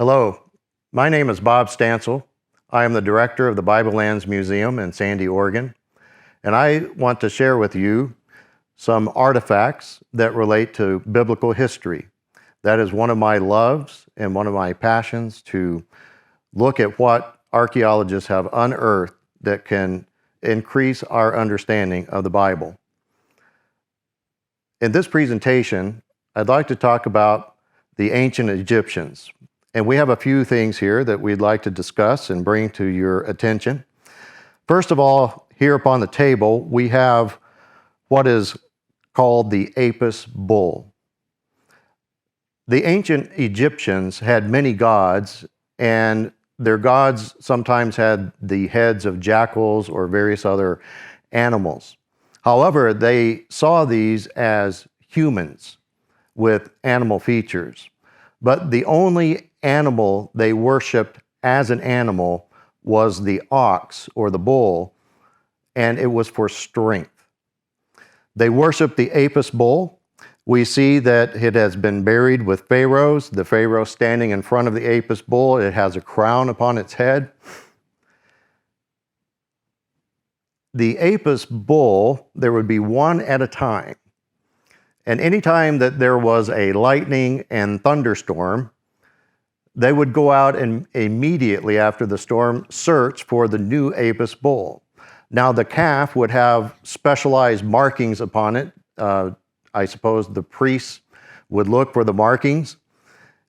Hello, my name is Bob Stancell. I am the director of the Bible Lands Museum in Sandy, Oregon, and I want to share with you some artifacts that relate to biblical history. That is one of my loves and one of my passions, to look at what archaeologists have unearthed that can increase our understanding of the Bible. In this presentation, I'd like to talk about the ancient Egyptians. And we have a few things here that we'd like to discuss and bring to your attention. First of all, here upon the table, we have what is called the Apis bull. The ancient Egyptians had many gods, and their gods sometimes had the heads of jackals or various other animals. However, they saw these as humans with animal features. But the only animal they worshipped as an animal was the ox or the bull, and it was for strength. They worshiped the Apis bull. We see that it has been buried with pharaohs, the pharaoh standing in front of the Apis bull. It has a crown upon its head. The Apis bull, there would be one at a time. And anytime that there was a lightning and thunderstorm, they would go out and immediately after the storm search for the new Apis bull. Now the calf would have specialized markings upon it. I suppose the priests would look for the markings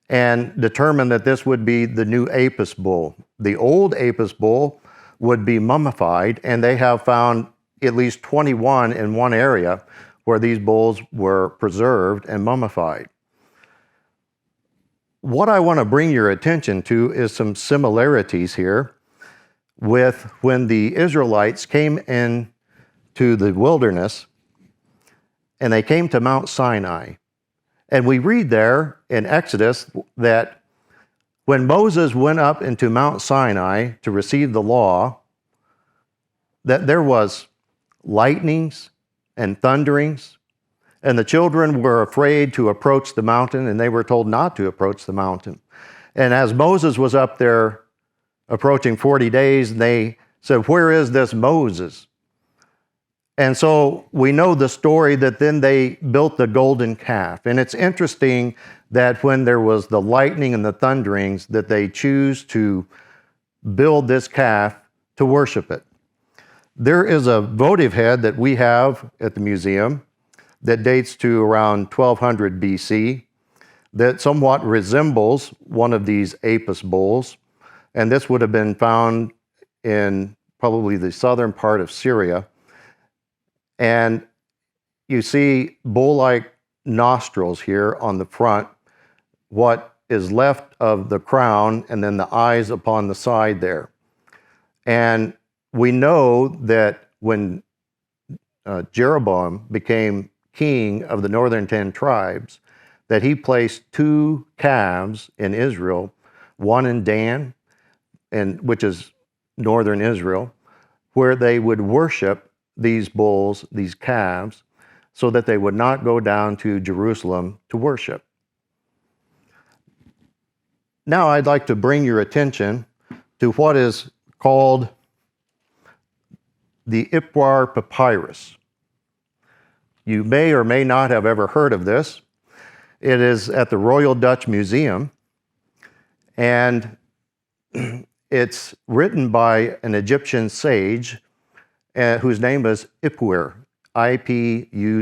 and determine that this would be the new Apis bull. The old Apis bull would be mummified, and they have found at least 21 in one area where these bulls were preserved and mummified. What I want to bring your attention to is some similarities here with when the Israelites came into the wilderness and they came to Mount Sinai. And we read there in Exodus that when Moses went up into Mount Sinai to receive the law, that there was lightnings and thunderings, and the children were afraid to approach the mountain, and they were told not to approach the mountain. And as Moses was up there approaching 40 days, they said, "Where is this Moses?" And so we know the story that then they built the golden calf. And it's interesting that when there was the lightning and the thunderings, that they choose to build this calf to worship it. There is a votive head that we have at the museum that dates to around 1200 BC that somewhat resembles one of these Apis bulls. And this would have been found in probably the southern part of Syria. And you see bull-like nostrils here on the front, what is left of the crown, and then the eyes upon the side there. And we know that when Jeroboam became king of the northern 10 tribes, that he placed 2 calves in Israel, one in Dan, which is northern Israel, where they would worship these bulls, these calves, so that they would not go down to Jerusalem to worship. Now I'd like to bring your attention to what is called the Ipuwer Papyrus. You may or may not have ever heard of this. It is at the Royal Dutch Museum, and it's written by an Egyptian sage whose name is Ipuwer, I-P-U-W-E-R.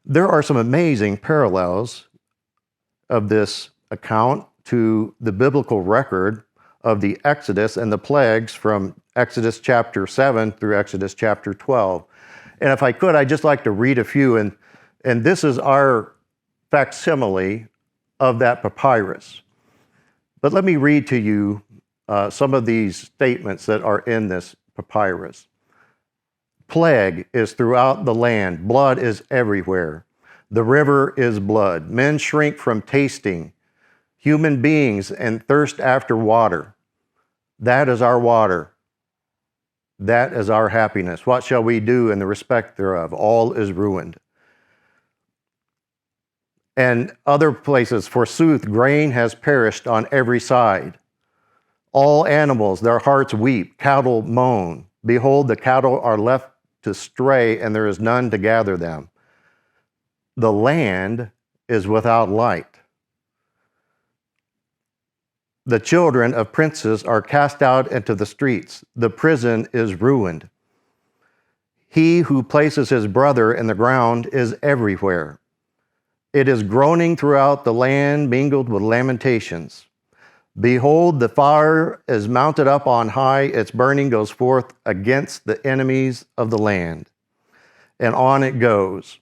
There are some amazing parallels of this account to the biblical record of the Exodus and the plagues from Exodus chapter 7 through Exodus chapter 12. And if I could, I'd just like to read a few, and this is our facsimile of that papyrus. But let me read to you some of these statements that are in this papyrus. Plague is throughout the land. Blood is everywhere. The river is blood. Men shrink from tasting human beings and thirst after water. That is our water. That is our happiness. What shall we do in the respect thereof? All is ruined. And other places, forsooth, grain has perished on every side. All animals, their hearts weep, cattle moan. Behold, the cattle are left to stray, and there is none to gather them. The land is without light. The children of princes are cast out into the streets. The prison is ruined. He who places his brother in the ground is everywhere. It is groaning throughout the land, mingled with lamentations. Behold, the fire is mounted up on high. Its burning goes forth against the enemies of the land. And on it goes.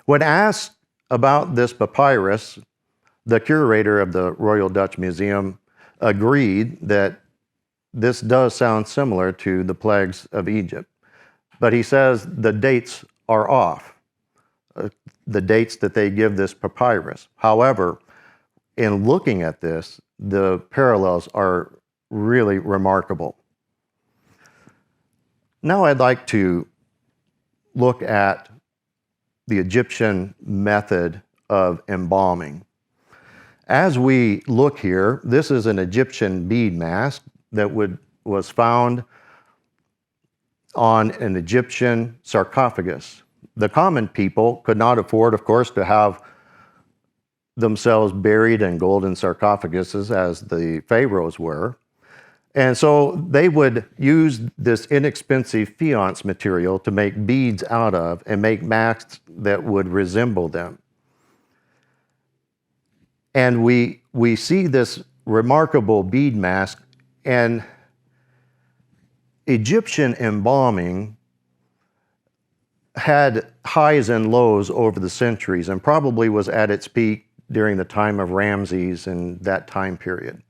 When asked about this papyrus, the curator of the Royal Dutch Museum agreed that this does sound similar to the plagues of Egypt. But he says the dates are off, the dates that they give this papyrus. However, in looking at this, the parallels are really remarkable. Now I'd like to look at the Egyptian method of embalming. As we look here, this is an Egyptian bead mask that was found on an Egyptian sarcophagus. The common people could not afford, of course, to have themselves buried in golden sarcophaguses as the pharaohs were. And so they would use this inexpensive faience material to make beads out of and make masks that would resemble them. And we see this remarkable bead mask, and Egyptian embalming had highs and lows over the centuries and probably was at its peak during the time of Ramses and that time period.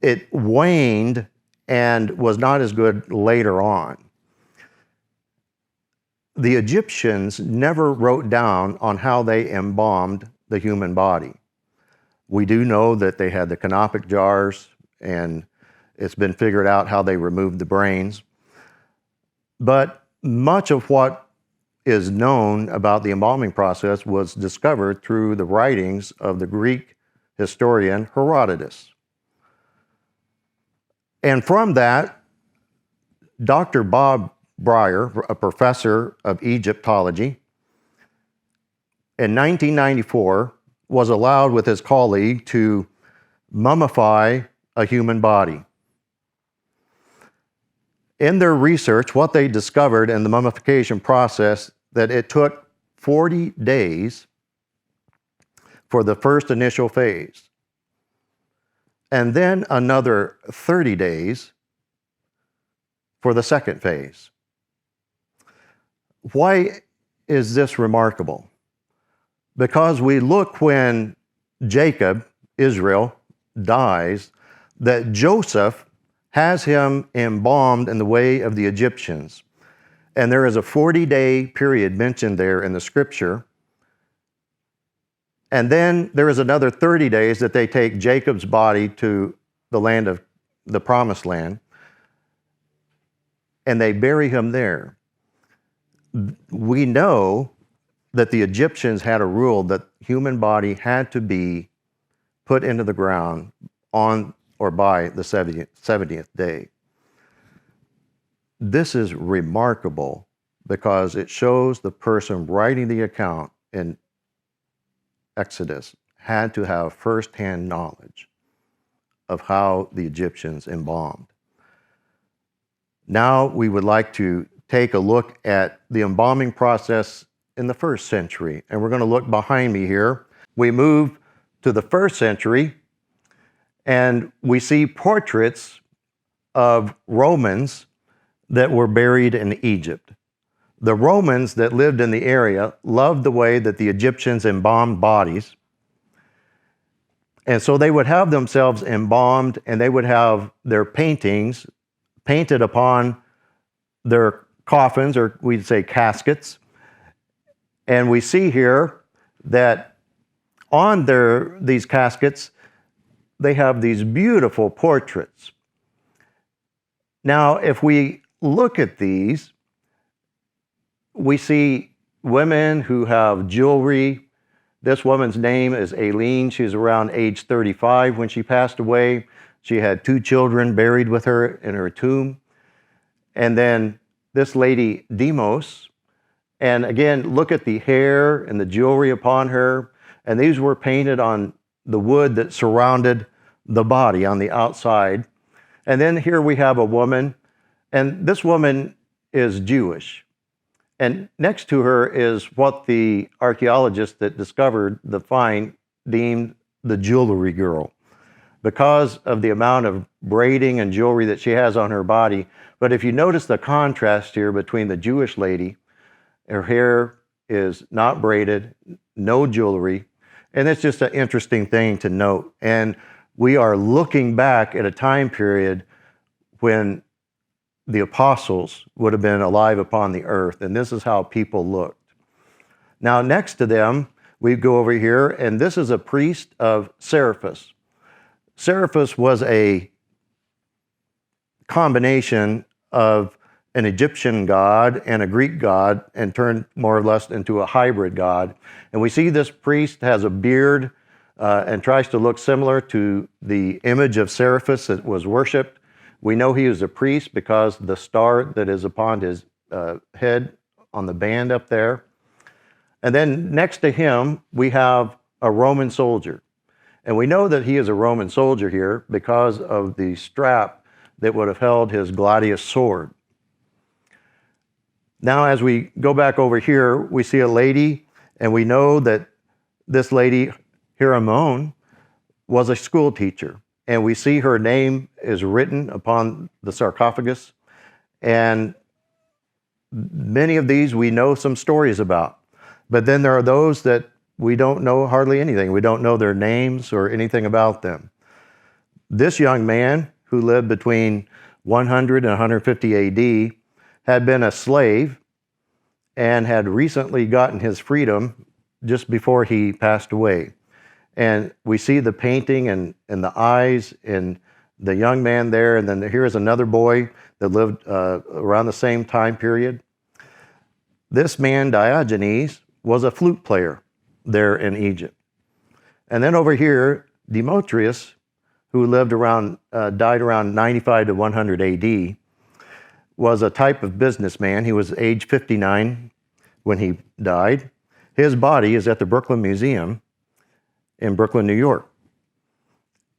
It waned and was not as good later on. The Egyptians never wrote down on how they embalmed the human body. We do know that they had the canopic jars, and it's been figured out how they removed the brains. But much of what is known about the embalming process was discovered through the writings of the Greek historian Herodotus. And from that, Dr. Bob Breyer, a professor of Egyptology, in 1994 was allowed with his colleague to mummify a human body. In their research, what they discovered in the mummification process, that it took 40 days for the first initial phase, and then another 30 days for the second phase. Why is this remarkable? Because we look when Jacob, Israel, dies, that Joseph has him embalmed in the way of the Egyptians. And there is a 40-day period mentioned there in the scripture. And then there is another 30 days that they take Jacob's body to the land of the promised land, and they bury him there. We know that the Egyptians had a rule that human body had to be put into the ground on or by the 70th day. This is remarkable because it shows the person writing the account in Exodus had to have firsthand knowledge of how the Egyptians embalmed. Now we would like to take a look at the embalming process in the first century, and we're going to look behind me here. We move to the first century, and we see portraits of Romans that were buried in Egypt. The Romans that lived in the area loved the way that the Egyptians embalmed bodies. And so they would have themselves embalmed, and they would have their paintings painted upon their coffins, or we'd say caskets. And we see here that on these caskets, they have these beautiful portraits. Now, if we look at these, we see women who have jewelry. This woman's name is Aileen. She's around age 35 when she passed away. She had 2 children buried with her in her tomb. And then this lady, Demos. And again, look at the hair and the jewelry upon her. And these were painted on the wood that surrounded the body on the outside. And then here we have a woman, and this woman is Jewish. And next to her is what the archaeologist that discovered the find deemed the jewelry girl, because of the amount of braiding and jewelry that she has on her body. But if you notice the contrast here between the Jewish lady, her hair is not braided, no jewelry, and it's just an interesting thing to note. And we are looking back at a time period when the apostles would have been alive upon the earth, and this is how people looked. Now, next to them, we go over here, and this is a priest of Serapis. Serapis was a combination of an Egyptian god and a Greek god, and turned more or less into a hybrid god. And we see this priest has a beard and tries to look similar to the image of Serapis that was worshipped. We know he was a priest because the star that is upon his head on the band up there. And then next to him, we have a Roman soldier. And we know that he is a Roman soldier here because of the strap that would have held his gladius sword. Now, as we go back over here, we see a lady, and we know that this lady, Hiramon, was a school teacher. And we see her name is written upon the sarcophagus. And many of these we know some stories about. But then there are those that we don't know hardly anything. We don't know their names or anything about them. This young man, who lived between 100 and 150 AD, had been a slave and had recently gotten his freedom just before he passed away. And we see the painting and the eyes in the young man there. And then here's another boy that lived around the same time period. This man, Diogenes, was a flute player there in Egypt. And then over here, Demetrius, who lived around, died around 95 to 100 AD, was a type of businessman. He was age 59 when he died. His body is at the Brooklyn Museum in Brooklyn, New York.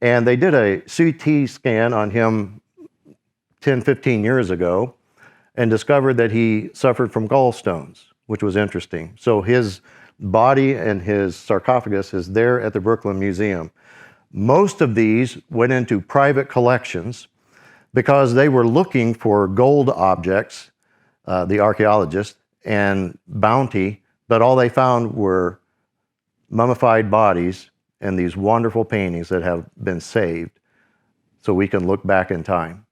And they did a CT scan on him 10, 15 years ago and discovered that he suffered from gallstones, which was interesting. So his body and his sarcophagus is there at the Brooklyn Museum. Most of these went into private collections because they were looking for gold objects, the archaeologists, and bounty, but all they found were mummified bodies and these wonderful paintings that have been saved so we can look back in time.